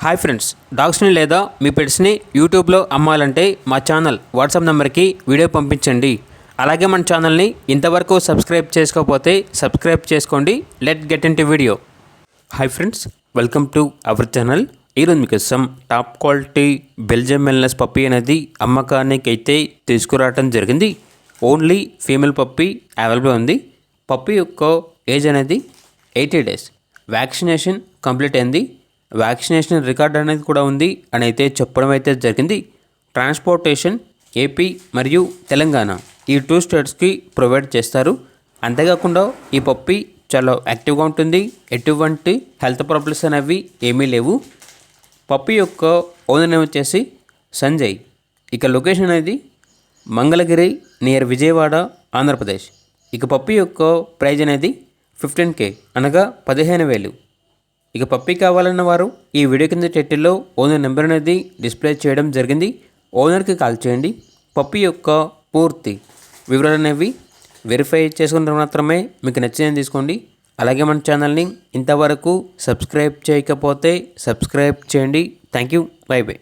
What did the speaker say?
Hi friends, డాగ్స్ని లేదా మీ పెట్స్ని యూట్యూబ్లో అమ్మాలంటే మా ఛానల్ వాట్సాప్ నెంబర్కి వీడియో పంపించండి. అలాగే మన ఛానల్ని ఇంతవరకు సబ్స్క్రైబ్ చేసుకోకపోతే సబ్స్క్రైబ్ చేసుకోండి. Let get in to video. Hi friends, welcome to our channel. ఈరోజు మీకోసం టాప్ క్వాలిటీ బెల్జియం మెల్నెస్ పప్పీ అనేది అమ్మకానికి అయితే తీసుకురావడం జరిగింది. ఓన్లీ ఫీమేల్ పప్పీ అవైలబుల్ ఉంది. పప్పీ యొక్క ఏజ్ అనేది 80 days. వ్యాక్సినేషన్ కంప్లీట్ అయింది. వ్యాక్సినేషన్ రికార్డ్ అనేది కూడా ఉంది అని అయితే చెప్పడం అయితే జరిగింది. ట్రాన్స్పోర్టేషన్ ఏపీ మరియు తెలంగాణ ఈ 2 స్టేట్స్కి ప్రొవైడ్ చేస్తారు. అంతేకాకుండా ఈ పప్పీ చాలా యాక్టివ్గా ఉంటుంది. ఎటువంటి హెల్త్ ప్రాబ్లమ్స్ అనేవి ఏమీ లేవు. పప్పీ యొక్క ఓనర్ నేమ్ వచ్చేసి సంజయ్. ఇక లొకేషన్ అనేది మంగళగిరి నియర్ విజయవాడ, ఆంధ్రప్రదేశ్. ఇక పప్పీ యొక్క ప్రైజ్ అనేది 15K అనగా 15,000. ఇక పప్పీ కావాలన్న వారు ఈ వీడియో కింద టైటిల్లో ఓనర్ నెంబర్ అనేది డిస్ప్లే చేయడం జరిగింది. ఓనర్కి కాల్ చేయండి. పప్పీ యొక్క పూర్తి వివరాలు అనేవి వెరిఫై చేసుకున్న మాత్రమే మీకు నచ్చిందని తీసుకోండి. అలాగే మన ఛానల్ని ఇంతవరకు సబ్స్క్రైబ్ చేయకపోతే సబ్స్క్రైబ్ చేయండి. Thank you. By by.